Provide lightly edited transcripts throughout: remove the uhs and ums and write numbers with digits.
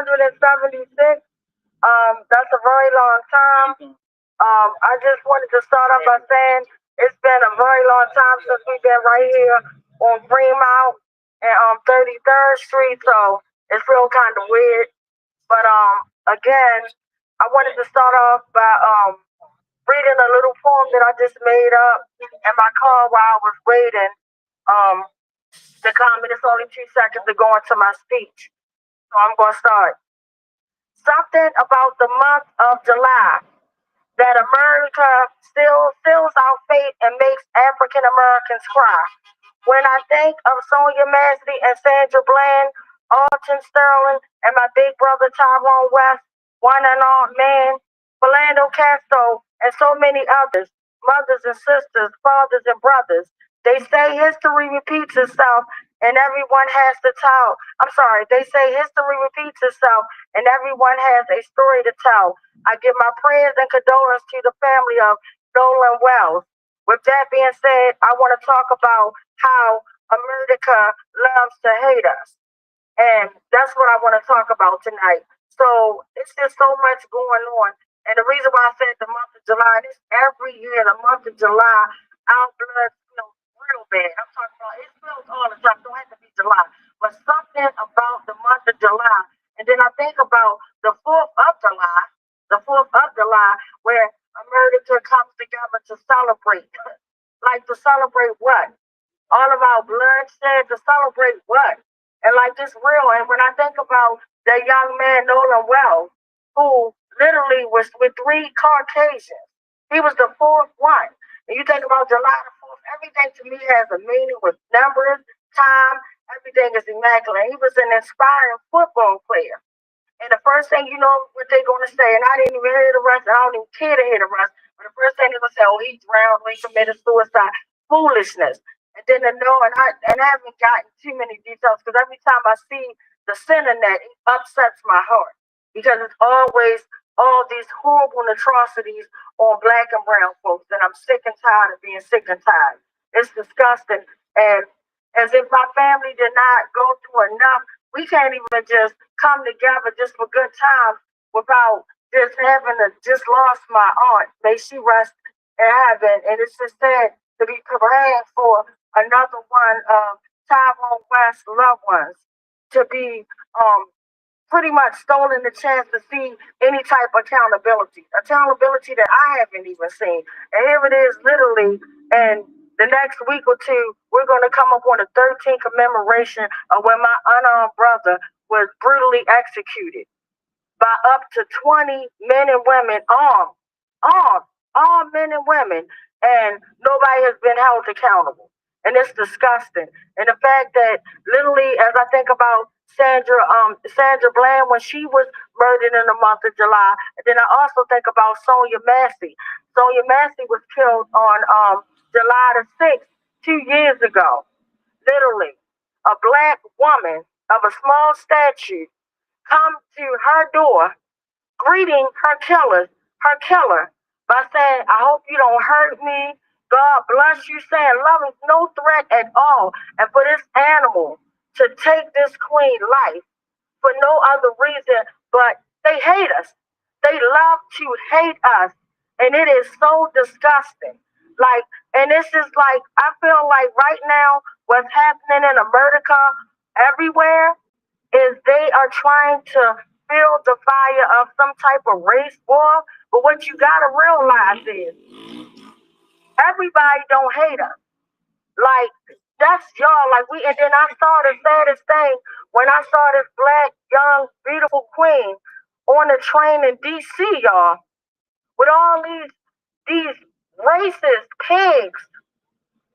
176. That's a very long time. I just wanted to start off by saying it's been a very long time since we've been right here on Greenmount and 33rd Street, so it's real kind of weird. But again, I wanted to start off by reading a little poem that I just made up in my car while I was waiting um, to come. And it's only 2 seconds to go into my speech, so I'm gonna start. Something about the month of July that America still feels our fate and makes African Americans cry. When I think of Sonia Massey and Sandra Bland, Alton Sterling, and my big brother Tyrone West, one and all man, Philando Castro, and so many others, mothers and sisters, fathers and brothers, they say history repeats itself and everyone has to tell. I'm sorry, they say history repeats itself and everyone has a story to tell. I give my prayers and condolences to the family of Dolan Wells. With that being said, I want to talk about how America loves to hate us. And that's what I want to talk about tonight. So it's just so much going on. And the reason why I said the month of July is every year, the month of July, our blood feels real bad. I'm talking about it feels all the time. It don't have to be July. But something about the month of July. And then I think about the 4th of July, where America comes together to celebrate. Like to celebrate what? All of our bloodshed, to celebrate what? And like this real, and when I think about that young man, Nolan Wells, who literally was with three Caucasians, he was the fourth one. And you think about July the 4th, everything to me has a meaning with numbers, time, everything is immaculate. He was an inspiring football player. And the first thing you know what they're going to say, and I didn't even hear the rest, and I don't even care to hear the rest, but the first thing they're going to say, oh, he drowned, he committed suicide. Foolishness. And then to know, and I haven't gotten too many details because every time I see the internet, it upsets my heart because it's always all these horrible atrocities on black and brown folks, and I'm sick and tired of being sick and tired. It's disgusting, and as if my family did not go through enough, we can't even just come together just for good times without just having to just lost my aunt. May she rest in heaven, and it's just sad to be praying for another one of Tyrone West's loved ones to be pretty much stolen the chance to see any type of accountability that I haven't even seen. And here it is, literally, and the next week or two, we're going to come up on the 13th commemoration of when my unarmed brother was brutally executed by up to 20 men and women armed, all men and women, and nobody has been held accountable. And it's disgusting. And the fact that literally, as I think about Sandra Bland when she was murdered in the month of July, and then I also think about Sonia Massey. Sonia Massey was killed on July the 6th, 2 years ago. Literally, a black woman of a small stature come to her door greeting her killer by saying, I hope you don't hurt me. God bless you, saying love is no threat at all. And for this animal to take this queen life for no other reason but they hate us. They love to hate us. And it is so disgusting. Like, and it's just like, I feel like right now, what's happening in America everywhere is they are trying to build the fire of some type of race war. But what you gotta realize is everybody don't hate us. Like that's y'all. Like we and then I saw the saddest thing when I saw this black, young, beautiful queen on the train in DC, y'all, with all these racist pigs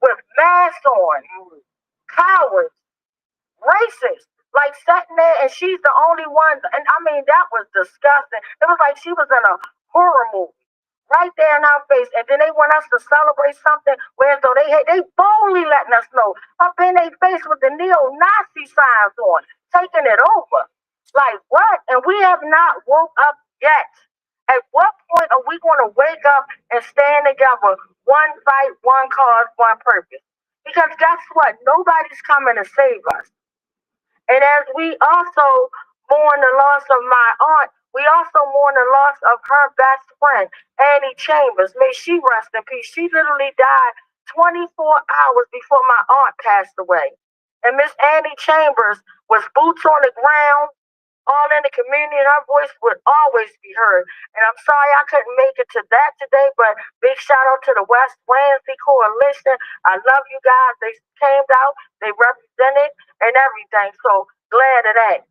with masks on, cowards, racist, like sitting there, and she's the only one. And I mean, that was disgusting. It was like she was in a horror movie, right there in our face. And then they want us to celebrate something where though they boldly letting us know up in their face with the neo-Nazi signs on, taking it over. Like what? And we have not woke up yet. At what point are we going to wake up and stand together? One fight, one cause, one purpose. Because guess what? Nobody's coming to save us. And as we also mourn the loss of my aunt, we also mourn the loss of her best friend, Annie Chambers. May she rest in peace. She literally died 24 hours before my aunt passed away. And Miss Annie Chambers was boots on the ground, all in the community, and her voice would always be heard. And I'm sorry I couldn't make it to that today, but big shout out to the West Wednesday Coalition. I love you guys. They came out, they represented, and everything. So glad of that.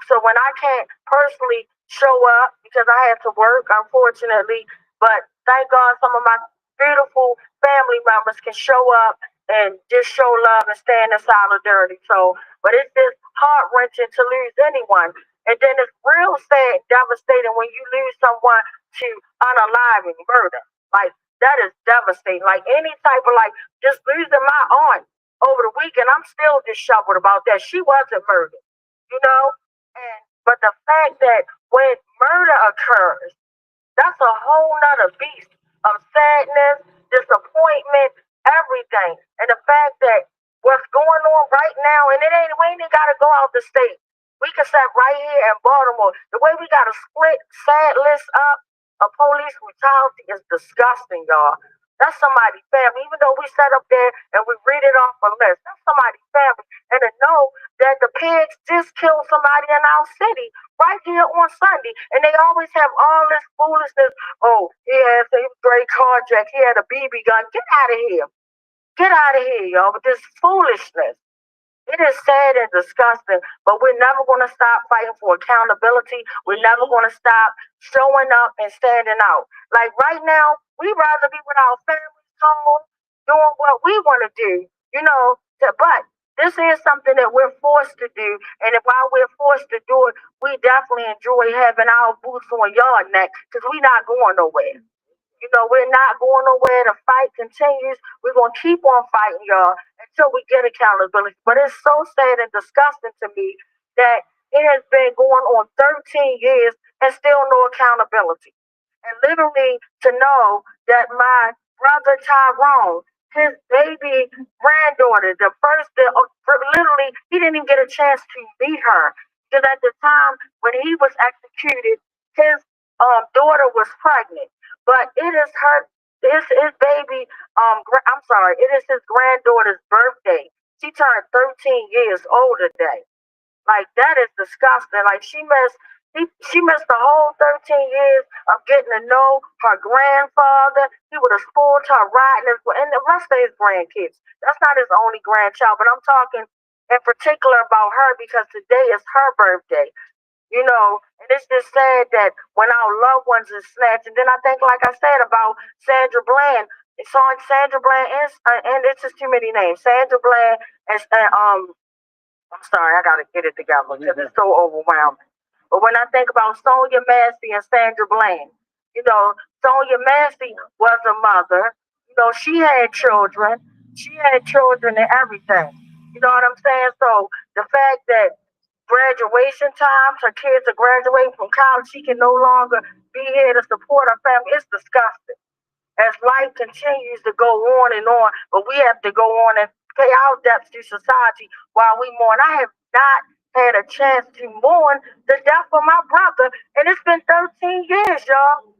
So when I can't personally show up because I had to work, unfortunately, but thank God some of my beautiful family members can show up and just show love and stand in solidarity. So, but it's just heart wrenching to lose anyone. And then it's real sad, devastating when you lose someone to unaliving, murder. Like, that is devastating. Like, any type of, like, just losing my aunt over the weekend, I'm still disheveled about that. She wasn't murdered, you know? But the fact that when murder occurs, that's a whole nother beast of sadness, disappointment, everything. And the fact that what's going on right now, and we ain't even gotta go out the state. We can sit right here in Baltimore. The way we gotta split sad list up of police brutality is disgusting, y'all. That's somebody's family. Even though we sat up there and we read it off a list, that's somebody's family. And to know that the pigs just killed somebody in our city right here on Sunday, and they always have all this foolishness. Oh, he has a great carjack. He had a BB gun. Get out of here. Get out of here, y'all, with this foolishness. It is sad and disgusting, but we're never going to stop fighting for accountability. We're never going to stop showing up and standing out. Like right now, we'd rather be with our families home doing what we want to do, but this is something that we're forced to do. And while we're forced to do it, we definitely enjoy having our boots on yard neck because we're not going nowhere. We're not going nowhere. The fight continues. We're going to keep on fighting, y'all, until we get accountability. But it's so sad and disgusting to me that it has been going on 13 years and still no accountability. And literally to know that my brother Tyrone, his baby granddaughter, literally, he didn't even get a chance to meet her. Because at the time when he was executed, his daughter was pregnant. But his baby, I'm sorry, it is his granddaughter's birthday. She turned 13 years old today. Like, that is disgusting. Like, she missed the whole 13 years of getting to know her grandfather. He would have spoiled her riding and the rest of his grandkids. That's not his only grandchild, but I'm talking in particular about her because today is her birthday. And it's just sad that when our loved ones are snatched, and then I think, like I said, about Sandra Bland. It's on Sandra Bland, and it's just too many names. Sandra Bland and I'm sorry, I gotta get it together because it's so overwhelming. But when I think about Sonia Massey and Sandra Bland, Sonia Massey was a mother. She had children. She had children and everything. You know what I'm saying? So the fact that graduation times, her kids are graduating from college, she can no longer be here to support her family. It's disgusting as life continues to go on and on, but we have to go on and pay our debts to society while we mourn. I have not had a chance to mourn the death of my brother, and it's been 13 years, y'all.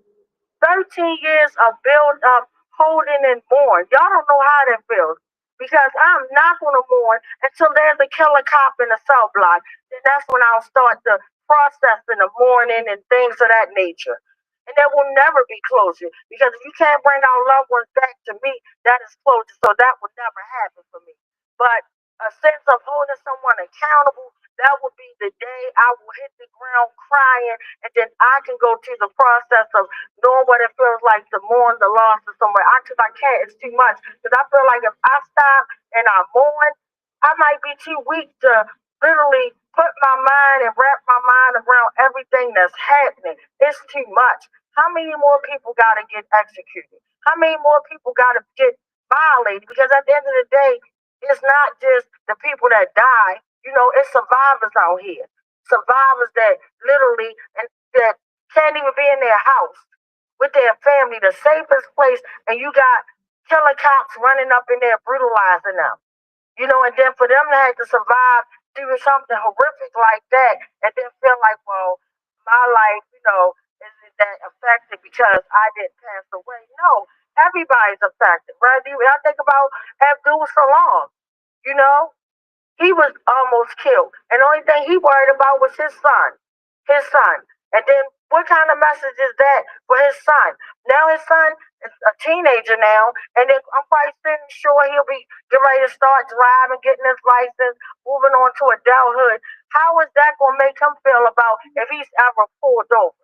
13 years of build up, holding and mourn. Y'all don't know how that feels. Because I'm not going to mourn until there's a killer cop in the cell block. Then that's when I'll start the process in the mourning and things of that nature. And there will never be closure. Because if you can't bring our loved ones back to me, that is closure. So that would never happen for me. But a sense of holding someone accountable, that would be the day I will hit the ground crying, and then I can go through the process of knowing what it feels like to mourn the loss of someone. Because I can't, it's too much. Because I feel like if I stop and I mourn, I might be too weak to literally put my mind and wrap my mind around everything that's happening. It's too much. How many more people got to get executed? How many more people got to get violated? Because at the end of the day, it's not just the people that die. It's survivors out here. Survivors that literally and that can't even be in their house with their family, the safest place, and you got killer cops running up in there brutalizing them. And then for them to have to survive do something horrific like that and then feel like, well, my life, isn't that affected because I didn't pass away. No, everybody's affected. Right? I think about Abdul Salam, you know, he was almost killed. And the only thing he worried about was his son. His son. And then what kind of message is that for his son? Now his son is a teenager now, and then I'm quite sure he'll be getting ready to start driving, getting his license, moving on to adulthood. How is that going to make him feel about if he's ever pulled over?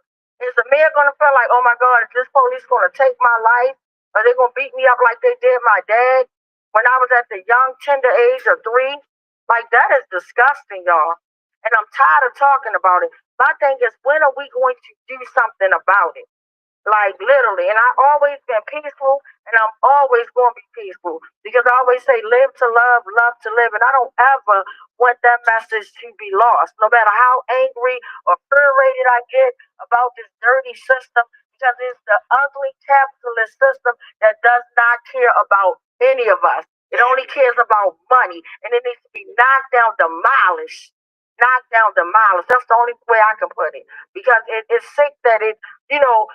Is the mayor going to feel like, oh my God, is this police going to take my life? Are they going to beat me up like they did my dad when I was at the young, tender age of 3? Like, that is disgusting, y'all. And I'm tired of talking about it. My thing is, when are we going to do something about it? Like, literally. And I've always been peaceful, and I'm always going to be peaceful. Because I always say, live to love to live. And I don't ever want that message to be lost, no matter how angry or frustrated I get about this dirty system, because it's the ugly capitalist system that does not care about any of us. It only cares about money, and it needs to be knocked down, demolished. Knocked down, demolished. That's the only way I can put it. Because it's sick that animal's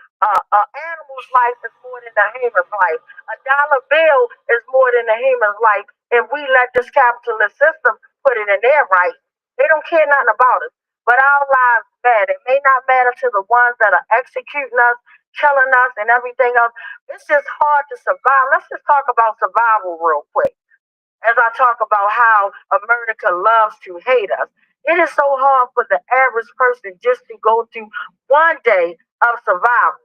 life is more than a human's life. A dollar bill is more than a human's life. If we let this capitalist system put it in their right, they don't care nothing about us. But our lives matter. It may not matter to the ones that are executing us, killing us, and everything else. It's just hard to survive. Let's just talk about survival real quick. As I talk about how America loves to hate us, it is so hard for the average person just to go through one day of survival.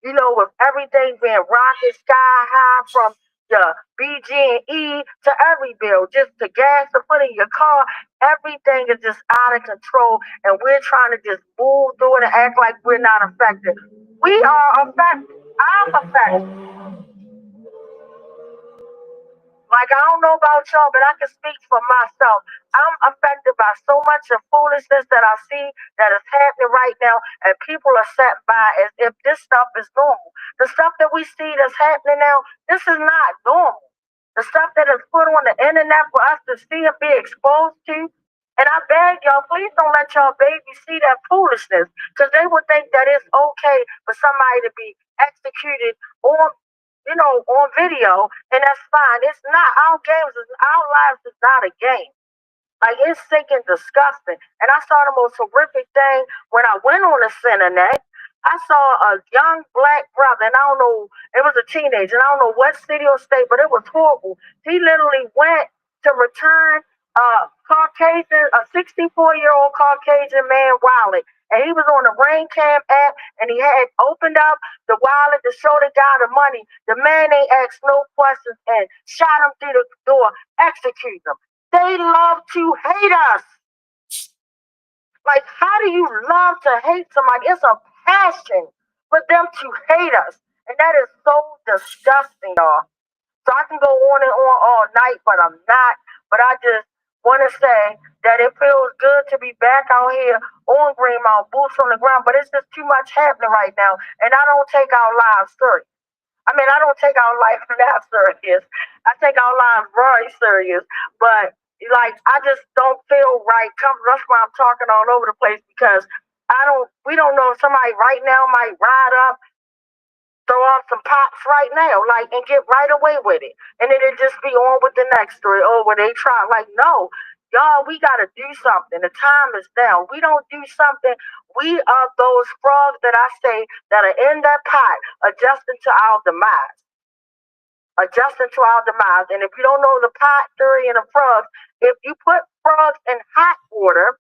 With everything being rocket sky high from the BG&E to every bill, just the gas to put in your car, everything is just out of control, and we're trying to just move through it and act like we're not affected. We are affected. I'm affected. Like, I don't know about y'all, but I can speak for myself. I'm affected by so much of foolishness that I see that is happening right now, and people are sat by as if this stuff is normal. The stuff that we see that's happening now, this is not normal. The stuff that is put on the internet for us to see and be exposed to. And I beg y'all, please don't let y'all babies see that foolishness, because they would think that it's okay for somebody to be executed on on video, and that's fine. It's not. Our lives is not a game. Like, it's sick and disgusting. And I saw the most horrific thing when I went on the internet. I saw a young black brother, and I don't know, it was a teenager, and I don't know what city or state, but it was horrible. He literally went to return a 64-year-old Caucasian man wallet. And he was on the Rain Cam app, and he had opened up the wallet to show the guy the money. The man ain't asked no questions and shot him through the door, execute him. They love to hate us. Like, how do you love to hate somebody? It's a passion for them to hate us. And that is so disgusting, y'all. So I can go on and on all night, but I'm not. But I just want to say that it feels good to be back out here on Greenmount, boots on the ground, but it's just too much happening right now. And I don't take our lives serious. I don't take our life that serious. I take our lives very serious. But, like, I just don't feel right. That's why I'm talking all over the place, because we don't know if somebody right now might ride up, throw out some pops right now, like, and get right away with it. And then it just be on with the next story. Oh, where they try, like, no, y'all, we got to do something. The time is down. We don't do something. We are those frogs that I say that are in that pot, adjusting to our demise. Adjusting to our demise. And if you don't know the pot theory and the frogs, if you put frogs in hot water,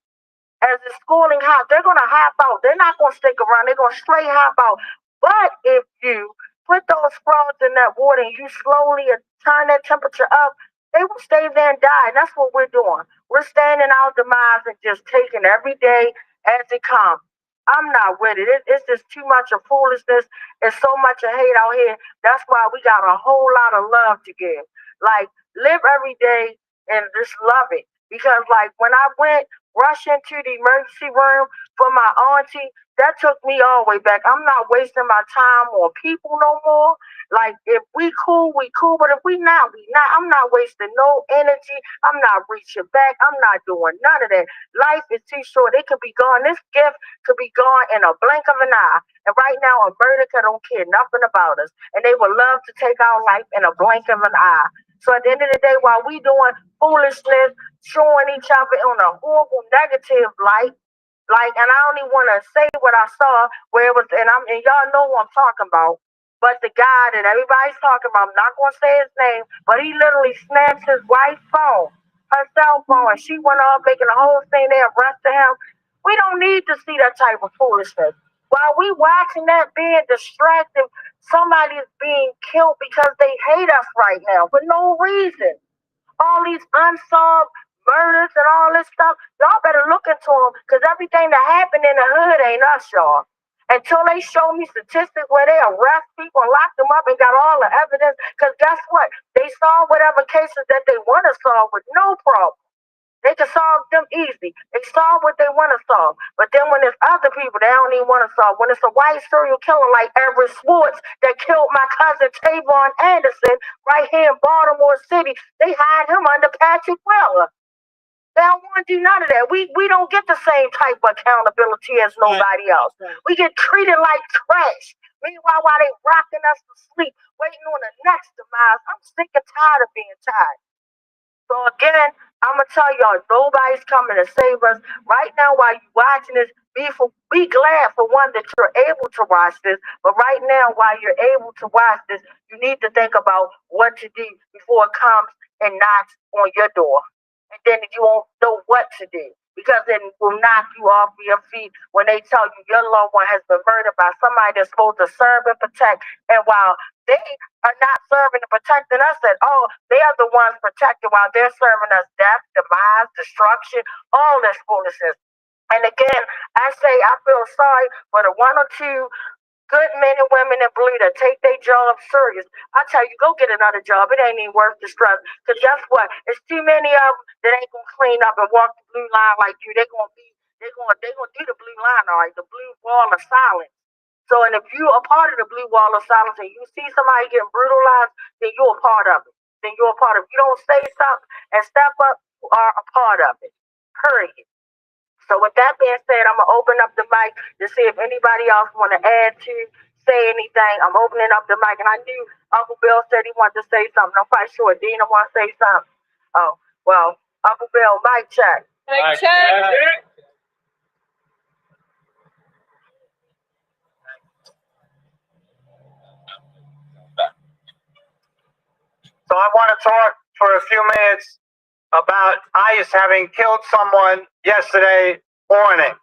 as it's scalding hot, they're going to hop out. They're not going to stick around. They're going to straight hop out. But if you put those frogs in that water and you slowly turn that temperature up, they will stay there and die. And that's what we're doing. We're staying in our demise and just taking every day as it comes. I'm not with it. It's just too much of foolishness and so much of hate out here. That's why we got a whole lot of love to give. Like, live every day and just love it. Because, like, when I went rush into the emergency room for my auntie. That took me all the way back. I'm not wasting my time on people no more. Like if we cool, we cool. But if we not, we not. I'm not wasting no energy. I'm not reaching back. I'm not doing none of that. Life is too short. It could be gone. This gift could be gone in a blink of an eye. And right now, America don't care nothing about us, and they would love to take our life in a blink of an eye. So at the end of the day, while we doing foolishness, showing each other on a horrible negative light, like, and I don't even want to say what I saw where it was, and y'all know who I'm talking about. But the guy that everybody's talking about, I'm not gonna say his name, but he literally snatched his wife's phone, her cell phone, and she went off making a whole thing. They arrested him. We don't need to see that type of foolishness. While we watching that being distracted, somebody is being killed because they hate us right now for no reason. All these unsolved murders and all this stuff, y'all better look into them because everything that happened in the hood ain't us, y'all. Until they show me statistics where they arrest people and lock them up and got all the evidence, because guess what? They solve whatever cases that they want to solve with no problem. They can solve them easy. They solve what they want to solve. But then when there's other people they don't even want to solve, when it's a white serial killer like Everett Swartz that killed my cousin Tavon Anderson right here in Baltimore City, they hide him under Patrick Weller. They don't want to do none of that. We don't get the same type of accountability as nobody else. We get treated like trash. Meanwhile, while they rocking us to sleep, waiting on the next demise, I'm sick and tired of being tired. So again, I'm gonna tell y'all, nobody's coming to save us right now. While you watching this, be glad for one that you're able to watch this. But right now, while you're able to watch this, you need to think about what to do before it comes and knocks on your door, and then you won't know what to do because it will knock you off your feet when they tell you your loved one has been murdered by somebody that's supposed to serve and protect. And while they are not serving and protecting us at all, they are the ones protected while they're serving us death, demise, destruction, all this foolishness. And again, I say I feel sorry for the one or two good men and women in blue that take their job serious. I tell you, go get another job. It ain't even worth the stress. Because guess what? It's too many of them that ain't gonna clean up and walk the blue line like you. They're gonna do the blue line, all right, the blue wall of silence. So, and if you are part of the blue wall of silence and you see somebody getting brutalized, then you're a part of it. Then you're a part of it. If you don't say something and step up, you are a part of it. Period. So with that being said, I'm gonna open up the mic to see if anybody else want to add to, say anything. I'm opening up the mic, and I knew Uncle Bill said he wanted to say something. I'm quite sure Dina want to say something. Oh well, Uncle Bill, mic check. Mic check. So I want to talk for a few minutes about ICE having killed someone yesterday morning.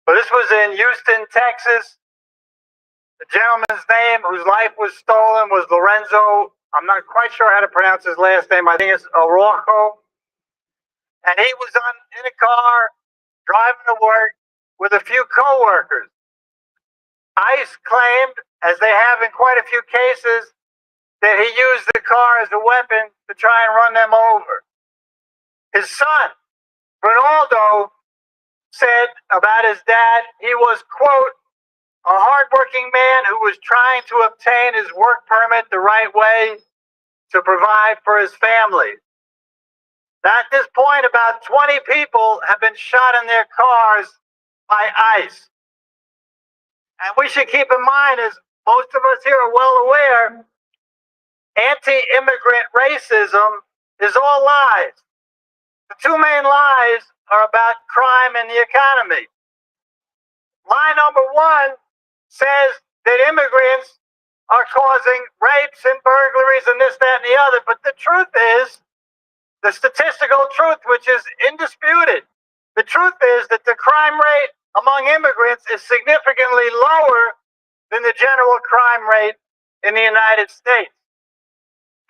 So this was in Houston, Texas. The gentleman's name whose life was stolen was Lorenzo. I'm not quite sure how to pronounce his last name. I think it's Araujo. And he was in a car driving to work with a few co-workers. ICE claimed, as they have in quite a few cases, that he used the car as a weapon to try and run them over. His son, Ronaldo, said about his dad, he was, quote, a hardworking man who was trying to obtain his work permit the right way to provide for his family. Now, at this point, about 20 people have been shot in their cars by ICE. And we should keep in mind, as most of us here are well aware, anti-immigrant racism is all lies. The two main lies are about crime and the economy. Lie number one says that immigrants are causing rapes and burglaries and this, that, and the other. But the truth is, the statistical truth, which is indisputed, the truth is that the crime rate among immigrants is significantly lower than the general crime rate in the United States.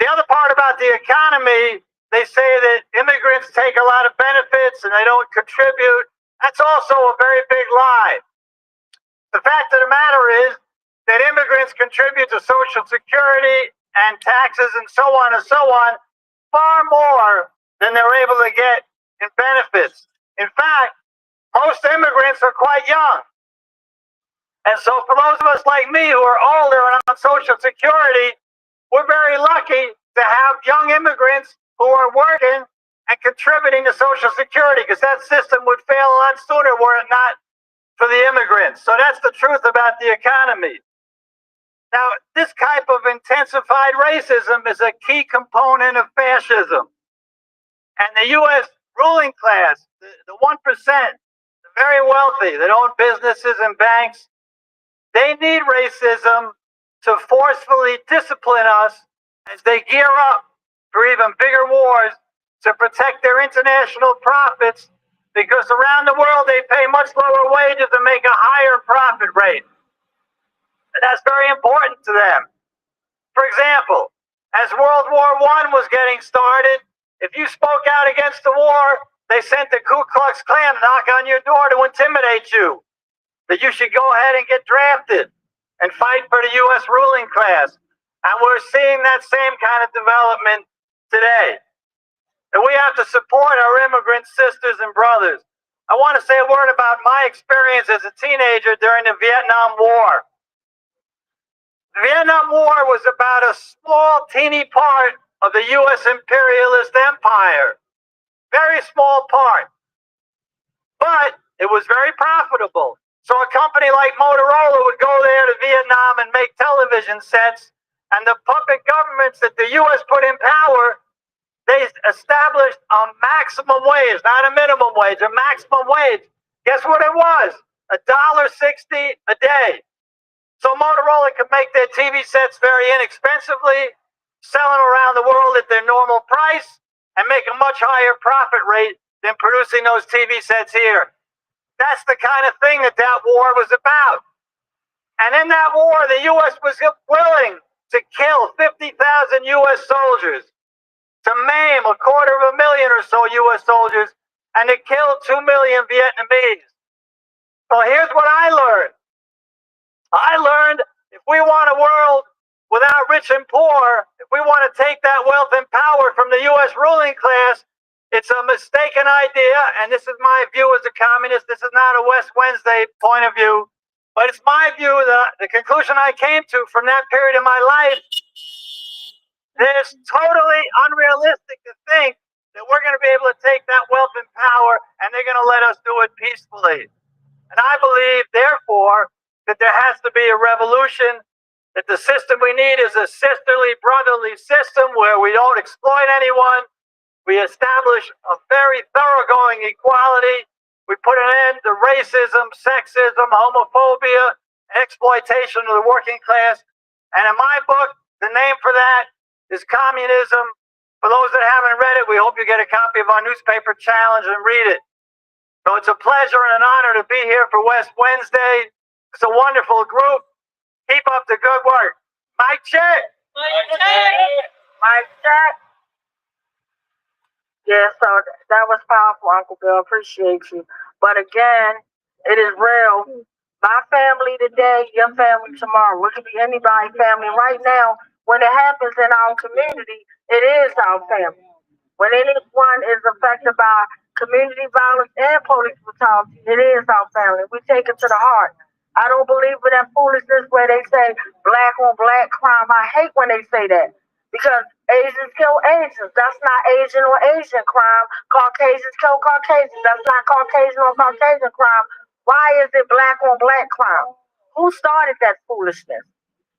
The other part about the economy, they say that immigrants take a lot of benefits and they don't contribute. That's also a very big lie. The fact of the matter is that immigrants contribute to Social Security and taxes and so on far more than they're able to get in benefits. In fact, most immigrants are quite young. And so for those of us like me who are older and on Social Security, we're very lucky to have young immigrants who are working and contributing to Social Security, because that system would fail a lot sooner were it not for the immigrants. So that's the truth about the economy. Now, this type of intensified racism is a key component of fascism. And the U.S. ruling class, the 1%, the very wealthy that own businesses and banks, they need racism to forcefully discipline us as they gear up for even bigger wars to protect their international profits, because around the world they pay much lower wages and make a higher profit rate. And that's very important to them. For example, as World War I was getting started, if you spoke out against the war, they sent the Ku Klux Klan to knock on your door to intimidate you, that you should go ahead and get drafted and fight for the U.S. ruling class. And we're seeing that same kind of development today. And we have to support our immigrant sisters and brothers. I want to say a word about my experience as a teenager during the Vietnam War. The Vietnam War was about a small, teeny part of the U.S. imperialist empire. Very small part. But it was very profitable. So a company like Motorola would go there to Vietnam and make television sets, and the puppet governments that the U.S. put in power, they established a maximum wage, not a minimum wage, a maximum wage. Guess what it was? $1.60 a day. So Motorola could make their TV sets very inexpensively, sell them around the world at their normal price, and make a much higher profit rate than producing those TV sets here. That's the kind of thing that war was about. And in that war, the U.S. was willing to kill 50,000 U.S. soldiers, to maim 250,000 or so U.S. soldiers, and to kill 2 million Vietnamese. So here's what I learned. I learned if we want a world without rich and poor, if we want to take that wealth and power from the U.S. ruling class, it's a mistaken idea, and this is my view as a communist. This is not a West Wednesday point of view, but it's my view, the conclusion I came to from that period of my life, that it's totally unrealistic to think that we're going to be able to take that wealth and power and they're going to let us do it peacefully. And I believe, therefore, that there has to be a revolution, that the system we need is a sisterly, brotherly system where we don't exploit anyone. We establish a very thoroughgoing equality. We put an end to racism, sexism, homophobia, exploitation of the working class. And in my book, the name for that is Communism. For those that haven't read it, we hope you get a copy of our newspaper challenge and read it. So it's a pleasure and an honor to be here for West Wednesday. It's a wonderful group. Keep up the good work. Mic check. Mic check. Mic check. Yeah, so that was powerful, Uncle Bill. Appreciate you. But again, it is real. My family today, your family tomorrow. It could be anybody's family. Right now, when it happens in our community, it is our family. When anyone is affected by community violence and police brutality, it is our family. We take it to the heart. I don't believe in that foolishness where they say black on black crime. I hate when they say that, because Asians kill Asians. That's not Asian or Asian crime. Caucasians kill Caucasians. That's not Caucasian or Caucasian crime. Why is it black on black crime? Who started that foolishness?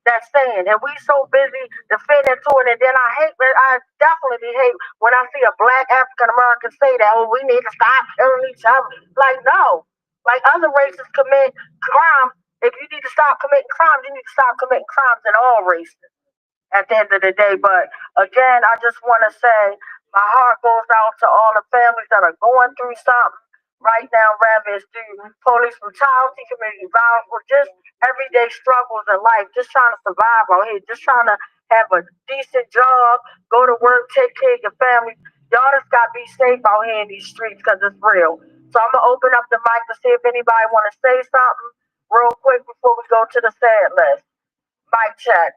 That saying, and we so busy defending to it, and then I definitely hate when I see a black African American say that, oh, we need to stop killing each other. Like, no. Like other races commit crimes. If you need to stop committing crimes, you need to stop committing crimes in all races at the end of the day. But again, I just want to say my heart goes out to all the families that are going through something right now, whether it's through police brutality, community violence, or just everyday struggles in life, just trying to survive out here, just trying to have a decent job, go to work, take care of your family. Y'all just got to be safe out here in these streets, because it's real. So I'm going to open up the mic to see if anybody want to say something real quick before we go to the sad list. Mic check.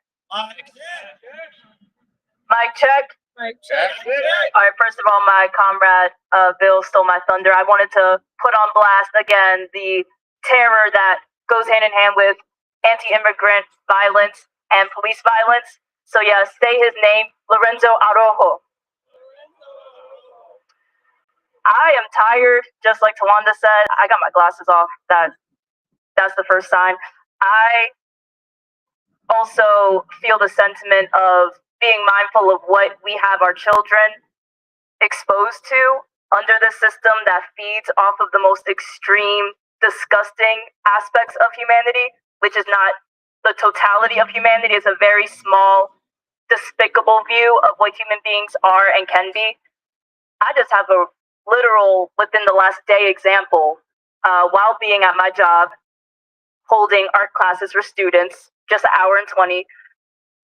Mic check. All right, first of all, my comrade Bill stole my thunder. I wanted to put on blast again the terror that goes hand in hand with anti-immigrant violence and police violence. So yeah, say his name, Lorenzo Araujo. I am tired, just like Tawanda said. I got my glasses off. That's the first sign. I also feel the sentiment of being mindful of what we have our children exposed to under the system that feeds off of the most extreme, disgusting aspects of humanity, which is not the totality of humanity. It's a very small, despicable view of what human beings are and can be. I just have a literal, within the last day example, while being at my job, holding art classes for students, just an hour and 20,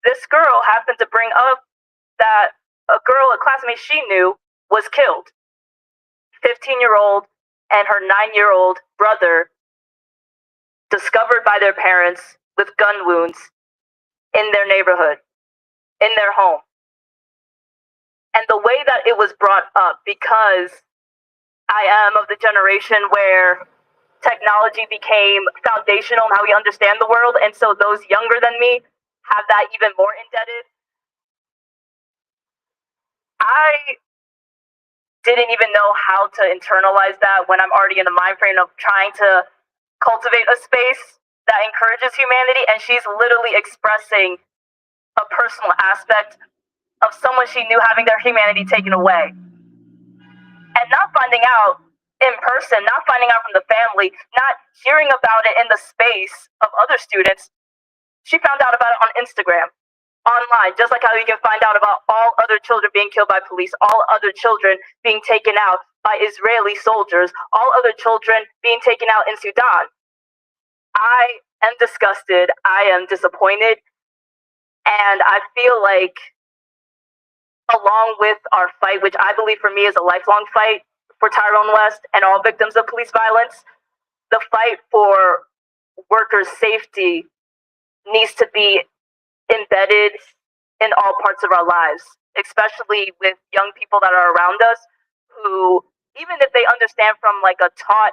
this girl happened to bring up that a girl, a classmate she knew, was killed. 15-year-old and her 9-year-old brother discovered by their parents with gun wounds in their neighborhood, in their home. And the way that it was brought up, because I am of the generation where technology became foundational in how we understand the world, and so those younger than me have that even more indebted. I didn't even know how to internalize that when I'm already in the mind frame of trying to cultivate a space that encourages humanity, and she's literally expressing a personal aspect of someone she knew having their humanity taken away. And not finding out in person, not finding out from the family, not hearing about it in the space of other students. She found out about it on Instagram, online, just like how you can find out about all other children being killed by police, all other children being taken out by Israeli soldiers, all other children being taken out in Sudan. I am disgusted. I am disappointed. And I feel like, along with our fight, which I believe for me is a lifelong fight for Tyrone West and all victims of police violence, the fight for workers' safety needs to be embedded in all parts of our lives, especially with young people that are around us who, even if they understand from like a taught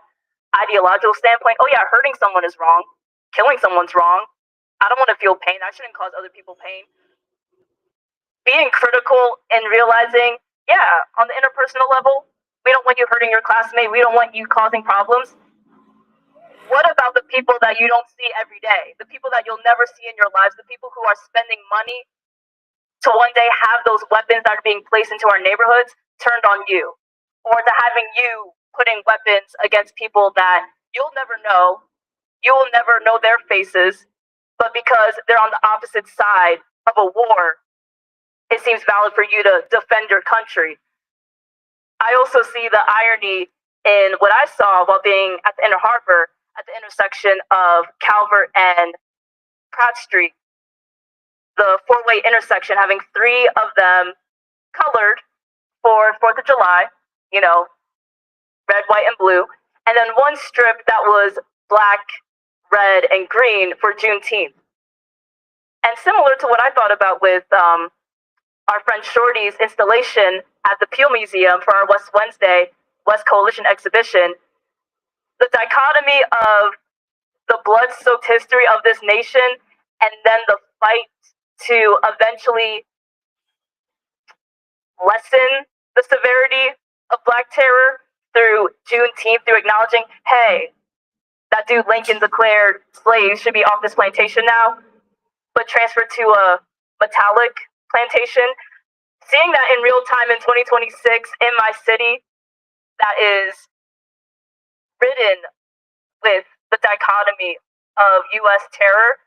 ideological standpoint, oh yeah, hurting someone is wrong, killing someone's wrong, I don't want to feel pain, I shouldn't cause other people pain. Being critical and realizing, yeah, on the interpersonal level, we don't want you hurting your classmate, we don't want you causing problems. What about the people that you don't see every day? The people that you'll never see in your lives, the people who are spending money to one day have those weapons that are being placed into our neighborhoods turned on you, or to having you putting weapons against people that you'll never know, you will never know their faces, but because they're on the opposite side of a war, it seems valid for you to defend your country. I also see the irony in what I saw while being at the Inner Harbor, at the intersection of Calvert and Pratt Street, the four-way intersection, having three of them colored for 4th of July, you know, red, white, and blue, and then one strip that was black, red, and green for Juneteenth. And similar to what I thought about with our friend Shorty's installation at the Peel Museum for our West Wednesday West Coalition exhibition, the dichotomy of the blood-soaked history of this nation and then the fight to eventually lessen the severity of Black terror through Juneteenth, through acknowledging, hey, that dude Lincoln declared slaves should be off this plantation now, but transferred to a metallic plantation. Seeing that in real time in 2026 in my city that is ridden with the dichotomy of U.S. terror,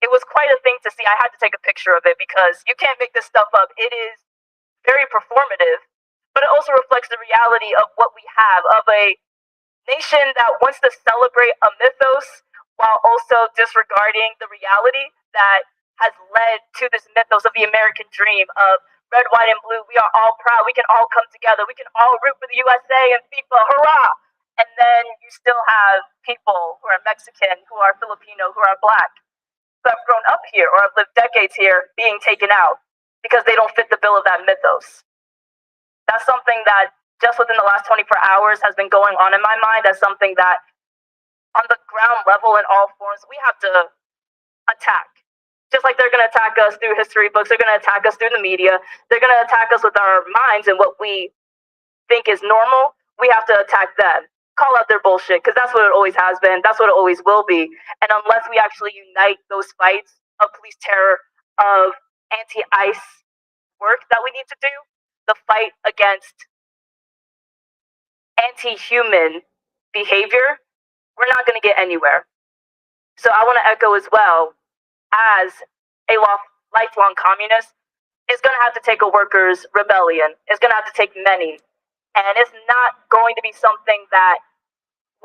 it was quite a thing to see. I had to take a picture of it because you can't make this stuff up. It is very performative, but it also reflects the reality of what we have, of a nation that wants to celebrate a mythos while also disregarding the reality that has led to this mythos of the American dream of red, white, and blue. We are all proud. We can all come together. We can all root for the USA and FIFA. Hurrah! And then you still have people who are Mexican, who are Filipino, who are Black, who have grown up here or have lived decades here being taken out because they don't fit the bill of that mythos. That's something that just within the last 24 hours has been going on in my mind as something that on the ground level in all forms, we have to attack. Just like they're going to attack us through history books, they're going to attack us through the media, they're going to attack us with our minds and what we think is normal. We have to attack them, call out their bullshit, because that's what it always has been, that's what it always will be. And unless we actually unite those fights of police terror, of anti-ICE work that we need to do, the fight against anti-human behavior, we're not going to get anywhere. So I want to echo as well, as a lifelong communist, it's going to have to take a workers' rebellion. It's going to have to take many. And it's not going to be something that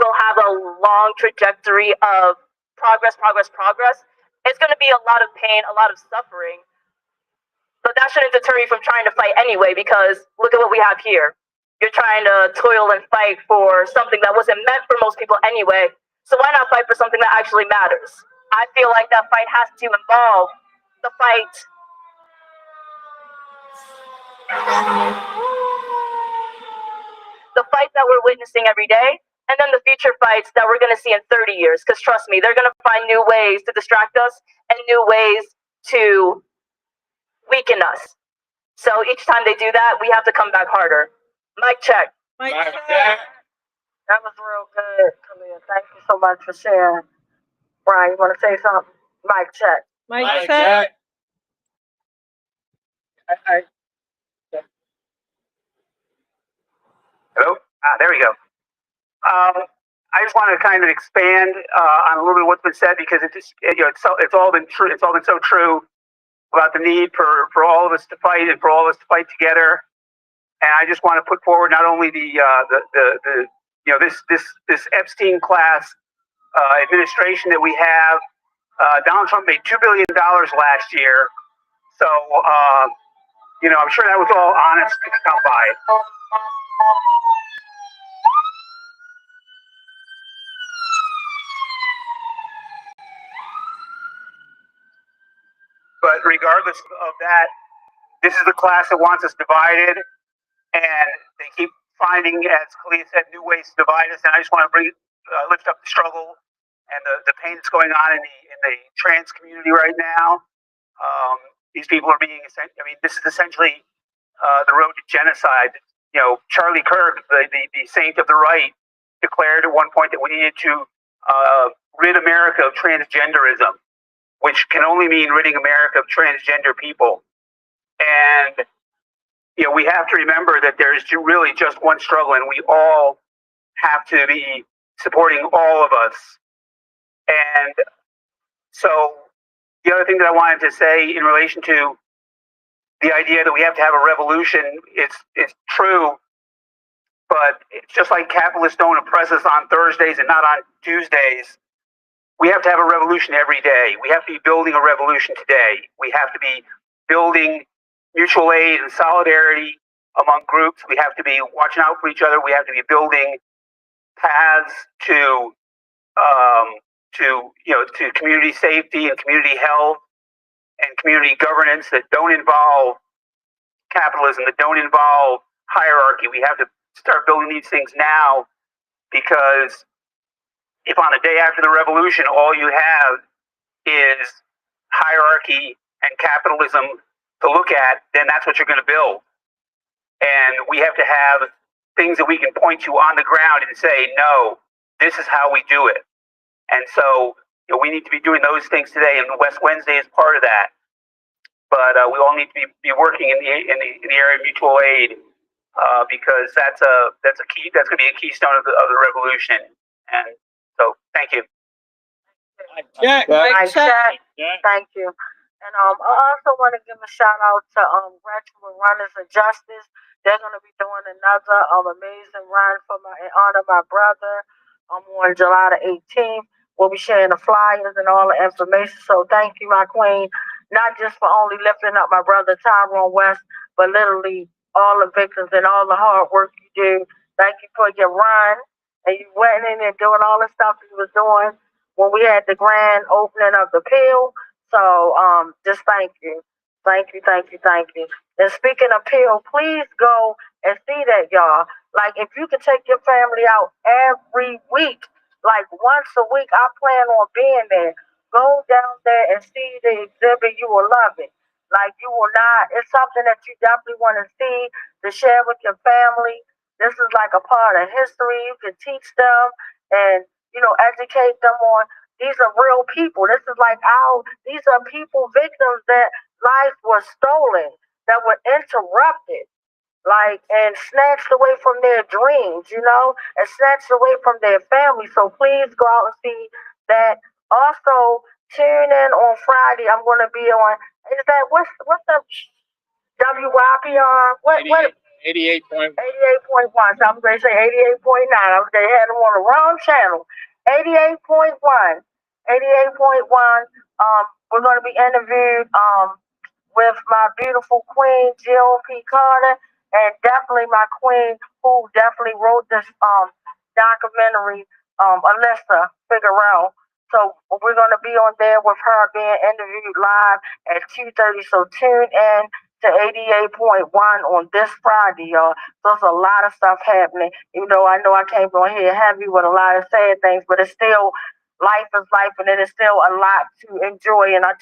will have a long trajectory of progress. It's going to be a lot of pain, a lot of suffering. But that shouldn't deter you from trying to fight anyway, because look at what we have here. You're trying to toil and fight for something that wasn't meant for most people anyway. So why not fight for something that actually matters? I feel like that fight has to involve the fight that we're witnessing every day, and then the future fights that we're going to see in 30 years. Because trust me, they're going to find new ways to distract us and new ways to weaken us. So each time they do that, we have to come back harder. Mic check. Mic check. That was real good, Kalia. Thank you so much for sharing. Brian, you want to say something? Mic check. Mic check. Hello? There we go. I just want to kind of expand on a little bit of what's been said, because it's all been true. It's all been so true about the need for all of us to fight and for all of us to fight together. And I just want to put forward not only this Epstein class administration that we have. Donald Trump made $2 billion last year, so I'm sure that was all honest to come by. But regardless of that, this is the class that wants us divided, and they keep finding, as Kalia said, new ways to divide us. And I just want to lift up the struggle and the pain that's going on in the trans community right now. These people are being, this is essentially the road to genocide. Charlie Kirk, the saint of the right, declared at one point that we needed to rid America of transgenderism, which can only mean ridding America of transgender people. And we have to remember that there's really just one struggle, and we all have to be supporting all of us. And so the other thing that I wanted to say in relation to the idea that we have to have a revolution, it's true, but it's just like capitalists don't oppress us on Thursdays and not on Tuesdays. We have to have a revolution every day. We have to be building a revolution today. We have to be building mutual aid and solidarity among groups. We have to be watching out for each other. We have to be building paths to community safety and community health and community governance that don't involve capitalism, that don't involve hierarchy. We have to start building these things now, because if on the day after the revolution all you have is hierarchy and capitalism to look at, then that's what you're going to build. And we have to have things that we can point to on the ground and say, no, this is how we do it. And so we need to be doing those things today, and West Wednesday is part of that. But we all need to be working in the area of mutual aid, because that's a key. That's going to be a keystone of the revolution. And so, thank you. Check. Thank you. And I also want to give a shout out to Retro Runners of Justice. They're going to be doing another amazing run in honor of my brother on July the 18th. We'll be sharing the flyers and all the information. So thank you, my queen, not just for only lifting up my brother Tyrone West, but literally all the victims and all the hard work you do. Thank you for your run. And you went in and doing all the stuff you was doing when we had the grand opening of the Peel. So just thank you. Thank you, thank you, thank you. And speaking of Peel, please go and see that, y'all. Like, if you can take your family out every week, like once a week, I plan on being there. Go down there and see the exhibit. You will love it. Like, you will not, it's something that you definitely want to see, to share with your family. This is like a part of history. You can teach them and, educate them on these are real people. This is like these are people, victims that life was stolen, that were interrupted, like, and snatched away from their dreams, and snatched away from their family. So please go out and see that. Also, tune in on Friday. I'm going to be on. Is that what's the WYPR? What? 88.1. 88.1. So I'm going to say 88.9. They had them on the wrong channel. 88.1. 88.1. We're going to be interviewed with my beautiful queen, Jill P. Carter, and definitely my queen who definitely wrote this documentary, Alyssa Figueroa. So we're going to be on there with her being interviewed live at 2:30. So tune in to 88.1 on this Friday, y'all. So there's a lot of stuff happening. I know I came on here heavy with a lot of sad things, but it's still life is life, and it is still a lot to enjoy. And I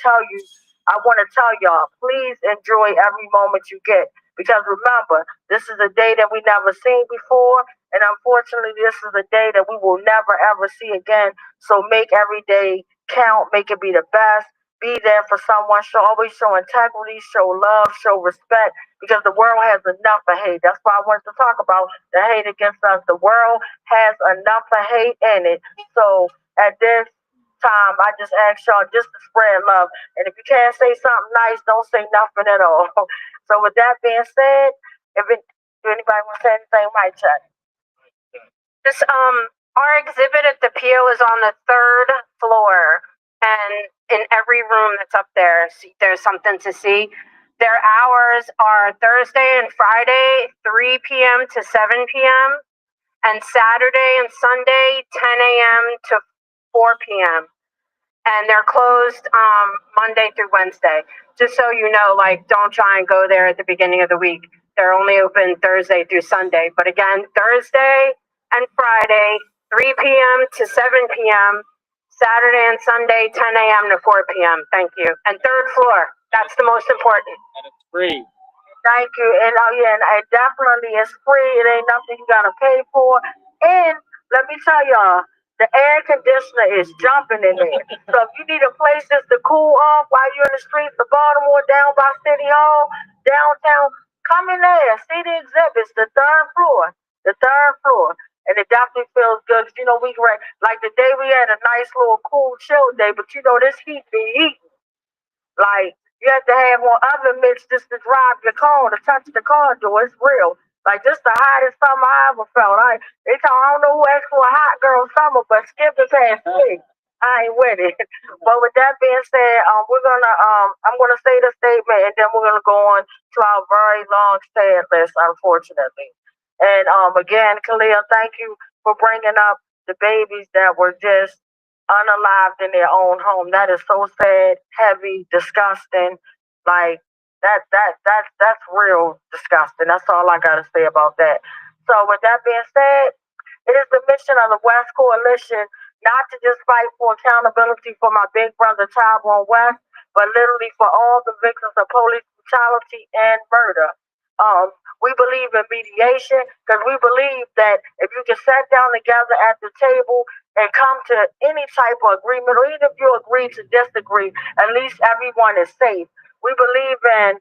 want to tell y'all, please enjoy every moment you get. Because remember, this is a day that we never seen before. And unfortunately, this is a day that we will never, ever see again. So make every day count. Make it be the best. Be there for someone. Always show integrity, show love, show respect. Because the world has enough of hate. That's why I wanted to talk about the hate against us. The world has enough of hate in it. So at this time, I just ask y'all just to spread love. And if you can't say something nice, don't say nothing at all. So with that being said, if anybody wants to say anything, might check. This our exhibit at the PO is on the 3rd floor, and in every room that's up there, there's something to see. Their hours are Thursday and Friday, 3 p.m. to 7 p.m., and Saturday and Sunday, 10 a.m. to 4 p.m. And they're closed Monday through Wednesday. Just so you know, like, don't try and go there at the beginning of the week. They're only open Thursday through Sunday. But again, Thursday and Friday, 3 p.m. to 7 p.m., Saturday and Sunday, 10 a.m. to 4 p.m. Thank you. And 3rd floor, that's the most important. And it's free. Thank you. And and it definitely is free. It ain't nothing you gotta pay for. And let me tell y'all, the air conditioner is jumping in there. So if you need a place just to cool off while you're in the streets of Baltimore, down by City Hall, downtown, come in there. See the exhibits, the 3rd floor. The 3rd floor. And it definitely feels good. We like the day we had a nice little cool chill day, but this heat be heating. Like, you have to have on oven mitts just to drive your car, to touch the car door. It's real. Like, this the hottest summer I ever felt. I don't know who asked for a hot girl summer, but skip it past me. I ain't with it. But with that being said, I'm gonna say the statement, and then we're gonna go on to our very long sad list, unfortunately. And again, Khalil, thank you for bringing up the babies that were just unalived in their own home. That is so sad, heavy, disgusting. Like, that's real disgusting. That's all I gotta say about that. So with that being said, it is the mission of the West Coalition not to just fight for accountability for my big brother Tyrone West, but literally for all the victims of police brutality and murder. We believe in mediation because we believe that if you can sit down together at the table and come to any type of agreement, or even if you agree to disagree, at least everyone is safe. We believe in,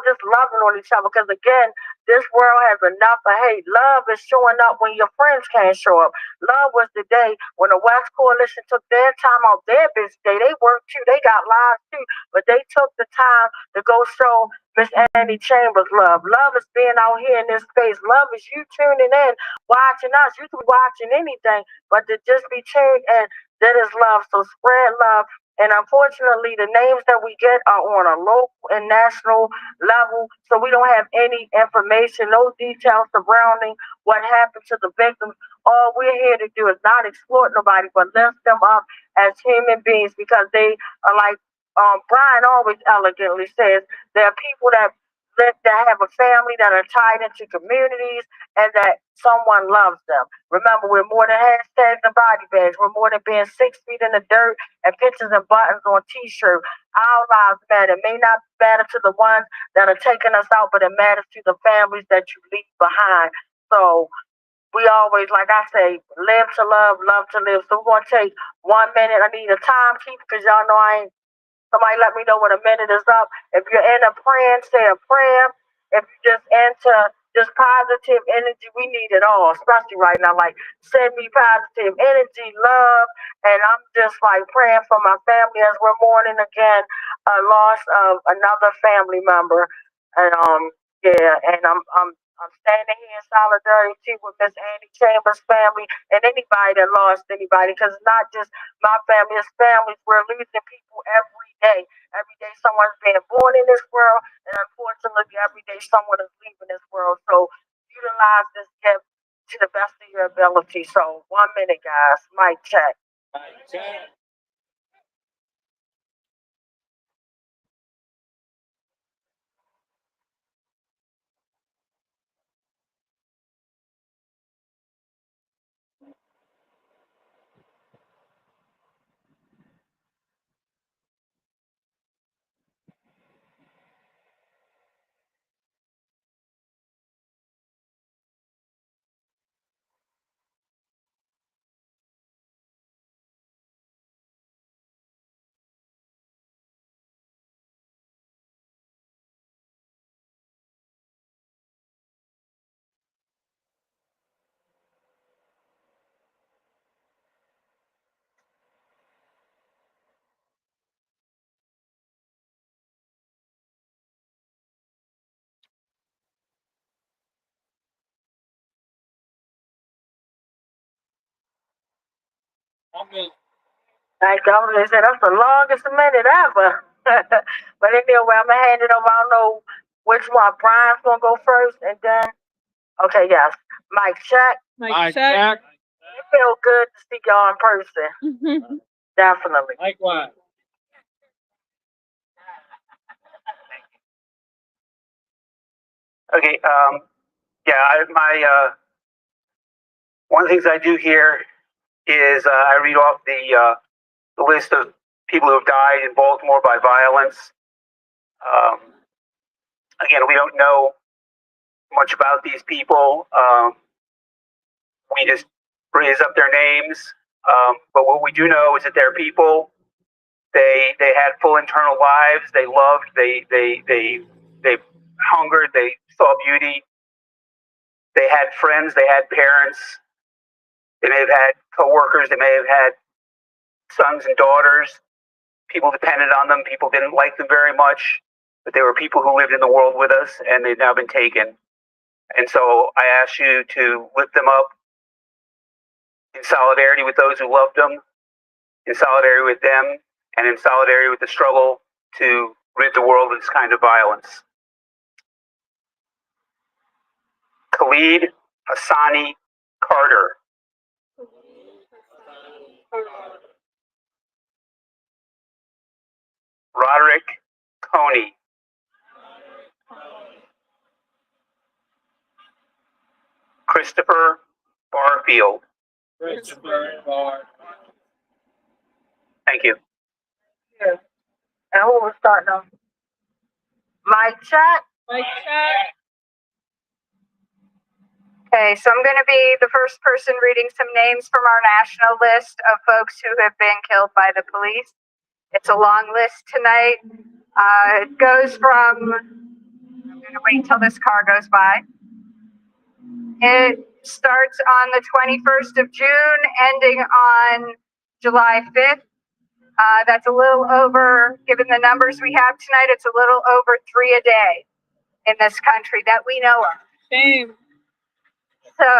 just loving on each other because, again, this world has enough of hate. Love is showing up when your friends can't show up. Love was the day when the West Coalition took their time out their busy day. They worked too. They got lives too. But they took the time to go show Miss Annie Chambers love. Love is being out here in this space. Love is you tuning in, watching us. You could be watching anything, but to just be tuned in, that is love. So spread love. And unfortunately, the names that we get are on a local and national level. So we don't have any information, no details surrounding what happened to the victims. All we're here to do is not exploit nobody, but lift them up as human beings because they are like Brian always elegantly says there are people that have a family that are tied into communities and that someone loves them. Remember, we're more than hashtags and body bags. We're more than being 6 feet in the dirt and pictures and buttons on T-shirts. Our lives matter. It may not matter to the ones that are taking us out, but it matters to the families that you leave behind. So we always, like I say, live to love to live. So we're going to take 1 minute. I need a timekeeper because y'all know somebody let me know when a minute is up. If you're in a praying, say a prayer. If you're just into just positive energy, we need it all, especially right now. Like, send me positive energy, love. And I'm just like praying for my family as we're mourning again a loss of another family member. And yeah, and I'm standing here in solidarity with Miss Annie Chambers' family and anybody that lost anybody, because it's not just my family, it's families. We're losing people every day. Every day someone's being born in this world, and unfortunately every day someone is leaving this world. So utilize this gift to the best of your ability. So 1 minute, guys. Mic check. Mic check. Like Governor said, that's the longest minute ever. But anyway, I'm gonna hand it over. I don't know which one. Brian's gonna go first, and then okay, yes. Mic check. Mic check. It feels good to see y'all in person. Definitely. Likewise. Okay. Yeah. One of the things I do here is I read off the list of people who have died in Baltimore by violence. Again, we don't know much about these people. We just raise up their names. But what we do know is that they're people. They had full internal lives. They loved. They hungered. They saw beauty. They had friends. They had parents. They may have had coworkers. They may have had sons and daughters. People depended on them. People didn't like them very much, but they were people who lived in the world with us, and they've now been taken. And so I ask you to lift them up in solidarity with those who loved them, in solidarity with them, and in solidarity with the struggle to rid the world of this kind of violence. Khalid Hassani Carter. Roderick Coney. Christopher Barfield. Thank you. Yeah. And who was starting off? Mic check. Mic check. Okay, so I'm going to be the first person reading some names from our national list of folks who have been killed by the police. It's a long list tonight. It goes from, I'm going to wait until this car goes by. It starts on the 21st of June, ending on July 5th. That's a little over, given the numbers we have tonight, it's a little over 3 a day in this country that we know of. Same. So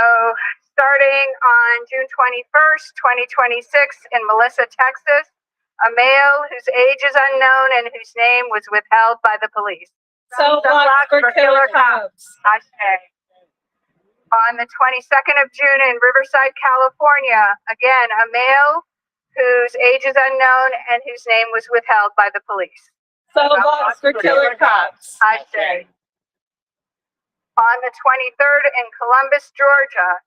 starting on June 21st, 2026 in Melissa, Texas, a male whose age is unknown and whose name was withheld by the police. Cell blocks for killer cops. On the 22nd of June in Riverside, California, again, a male whose age is unknown and whose name was withheld by the police. Cell blocks for killer cops. I say. On the 23rd in Columbus, Georgia,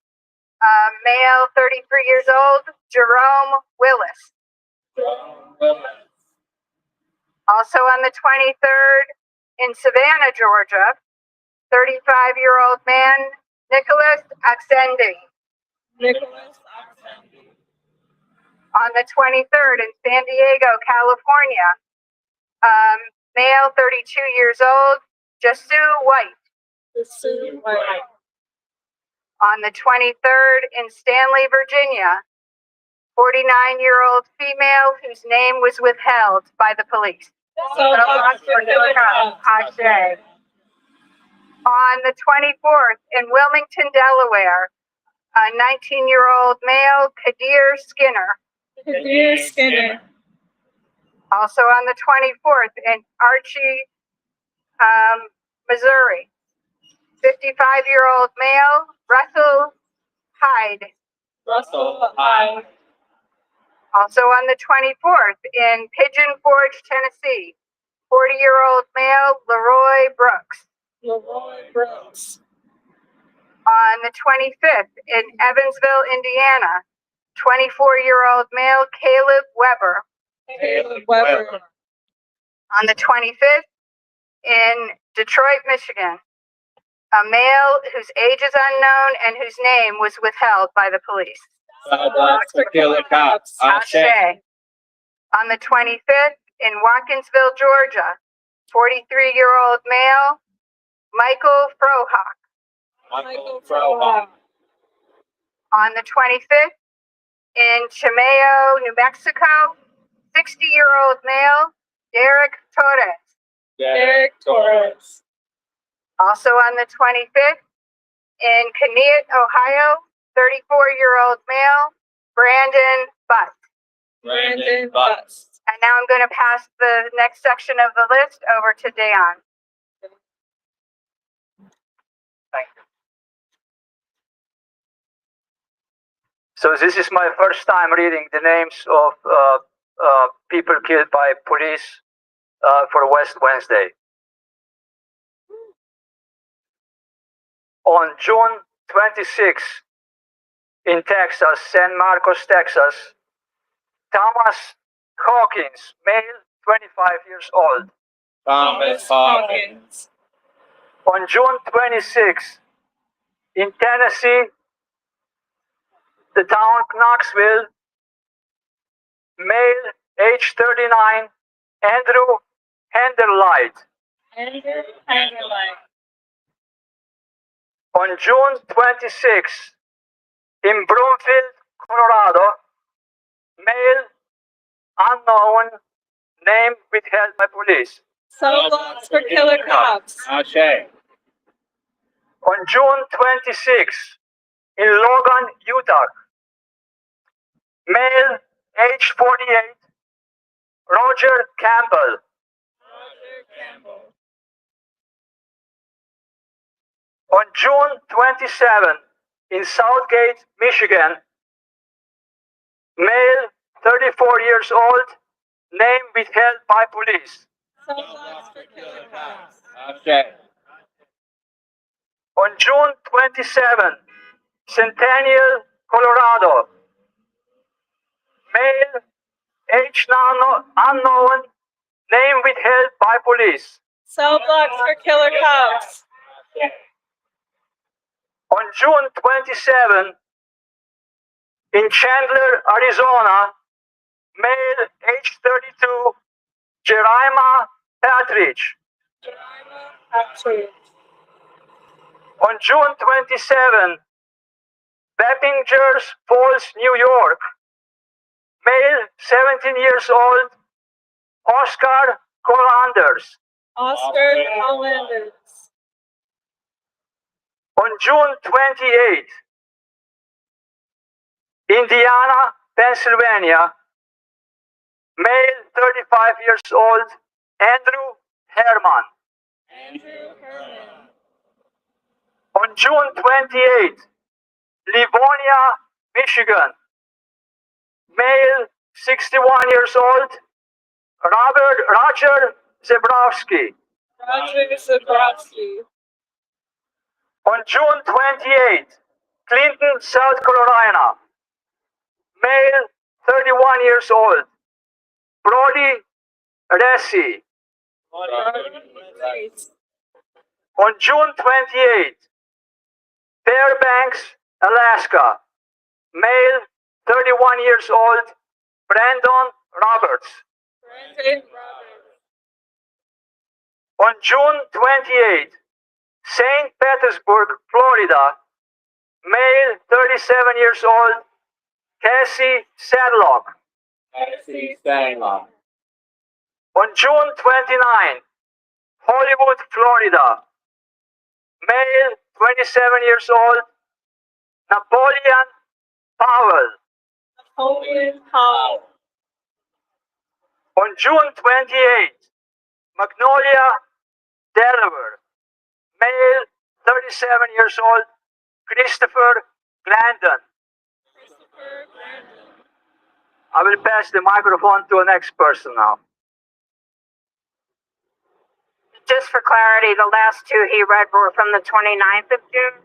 male, 33 years old, Jerome Willis. Also on the 23rd in Savannah, Georgia, 35-year-old man, Nicholas Axendi. On the 23rd in San Diego, California, male, 32 years old, Jasu White. On the 23rd in Stanley, Virginia, 49-year-old female whose name was withheld by the police. Cell blocks for killer cops. Ashe. On the 24th in Wilmington, Delaware, a 19-year-old male, Kadir Skinner. Also on the 24th in Archie, Missouri, 55-year-old male, Russell Hyde. Also on the 24th in Pigeon Forge, Tennessee, 40-year-old male, Leroy Brooks. On the 25th in Evansville, Indiana, 24-year-old male, Caleb Weber. On the 25th in Detroit, Michigan, a male whose age is unknown and whose name was withheld by the police. Cell blocks for killer cops. Ashe. On the 25th in Watkinsville, Georgia, 43-year-old male, Michael Frohock. On the 25th in Chimeo, New Mexico, 60-year-old male, Derek Torres. Also on the 25th in Kneat, Ohio, 34-year-old male, Brandon Butt. And now I'm going to pass the next section of the list over to Dayon. Thank you. So this is my first time reading the names of people killed by police for West Wednesday. On June 26 in Texas, San Marcos, Texas, Thomas Hawkins, male, 25 years old. On June 26 in Tennessee, the town Knoxville, male, age 39, Andrew Henderlight. On June 26 in Broomfield, Colorado, male, unknown, name withheld by police. Cell blocks for killer cops. On June 26 in Logan, Utah, male, age 48, Roger Campbell. On June 27 in Southgate, Michigan, male, 34 years old, name withheld by police. Cell blocks for killer cops. On June 27, Centennial, Colorado, male, age unknown, name withheld by police. Cell blocks for killer cops. On June 27, in Chandler, Arizona, male, age 32, Jerima Patridge. On June 27, Beppingers Falls, New York, male, 17 years old, Oscar Colanders. On June 28, Indiana, Pennsylvania, male, 35 years old, Andrew Herman. On June 28, Livonia, Michigan, male, 61 years old, Roger Zebrowski. Roger Zabrowski. On June 28th, Clinton, South Carolina, male, 31 years old, Brody Resi. On June 28th, Fairbanks, Alaska, male, 31 years old, Brandon Roberts. On June 28th, St. Petersburg, Florida, male, 37 years old, Cassie Sadlock. On June 29th, Hollywood, Florida, male, 27 years old, Napoleon Powell. On June 28th, Magnolia, Delaware, male, 37 years old, Christopher Glandon. I will pass the microphone to the next person now. Just for clarity, the last two he read were from the 29th of June.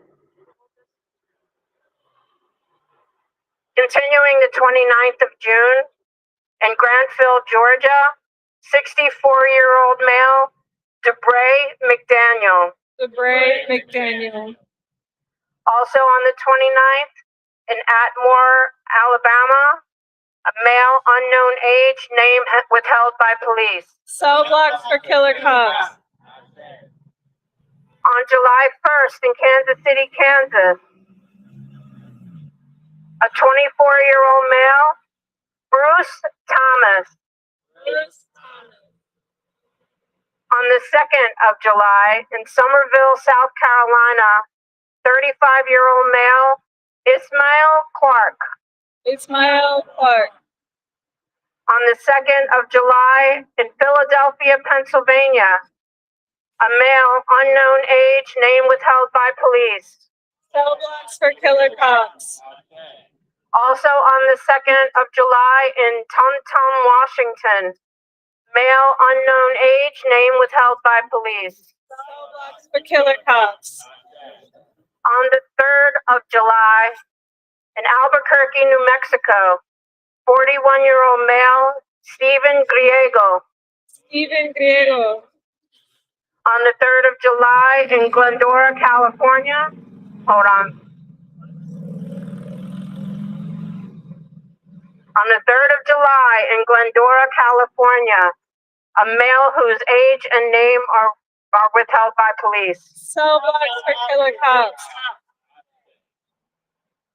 Continuing the 29th of June, in Grantville, Georgia, 64-year-old male, DeBray McDaniel. Also on the 29th, in Atmore, Alabama, a male unknown age, name withheld by police. Cell blocks for killer cops. On July 1st in Kansas City, Kansas, a 24-year-old male, Bruce Thomas. On the 2nd of July in Summerville, South Carolina, 35-year-old male, Ismail Clark. On the 2nd of July in Philadelphia, Pennsylvania, a male, unknown age, name withheld by police. Cell blocks for killer cops. Also on the 2nd of July in Tum, Washington, male, unknown age, name withheld by police. Cell blocks for killer cops. On the 3rd of July in Albuquerque, New Mexico, 41-year-old male, Stephen Griego. On the 3rd of July in Glendora, California, hold on. On the 3rd of July in Glendora, California, a male whose age and name are withheld by police. Cell blocks for killer cops.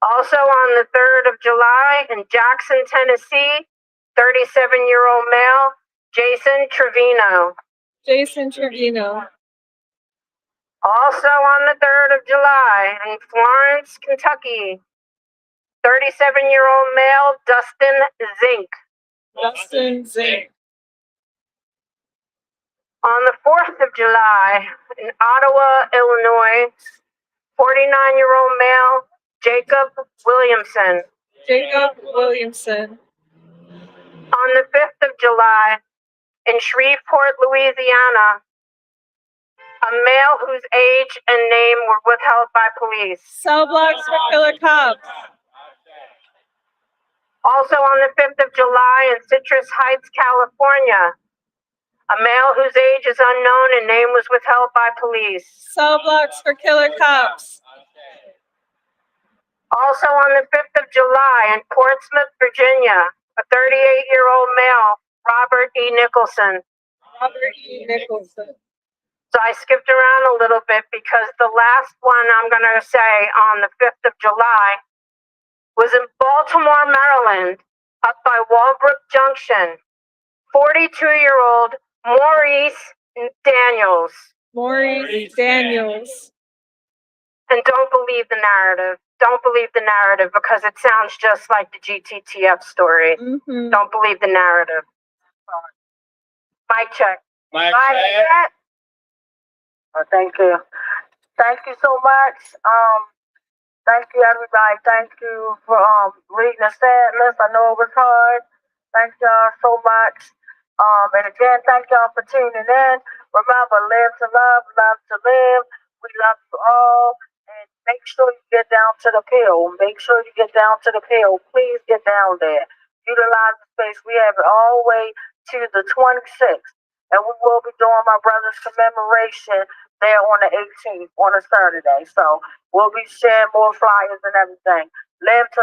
Also on the 3rd of July in Jackson, Tennessee, 37-year-old male, Jason Trevino. Also on the 3rd of July in Florence, Kentucky, 37-year-old male, Dustin Zink. On the 4th of July in Ottawa, Illinois, 49-year-old male, Jacob Williamson. On the 5th of July in Shreveport, Louisiana, a male whose age and name were withheld by police. Cell blocks for killer cops. Also on the 5th of July in Citrus Heights, California, a male whose age is unknown and name was withheld by police. Cell blocks for killer cops. Also on the 5th of July in Portsmouth, Virginia, a 38-year-old male, Robert E. Nicholson. So I skipped around a little bit because the last one I'm going to say on the 5th of July was in Baltimore, Maryland, up by Walbrook Junction, 42-year-old Maurice Daniels. And don't believe the narrative. Don't believe the narrative because it sounds just like the GTTF story. Don't believe the narrative. Mic check. Mic check. Thank you. Thank you so much. Thank you, everybody. Thank you for reading the sad list. I know it was hard. Thank y'all so much. And again, thank y'all for tuning in. Remember, live to love to live. We love you all. And make sure you get down to the pill. Make sure you get down to the pill. Please get down there. Utilize the space. We have it all the way to the 26th. And we will be doing my brother's commemoration there on the 18th on a Saturday. So we'll be sharing more flyers and everything. Live to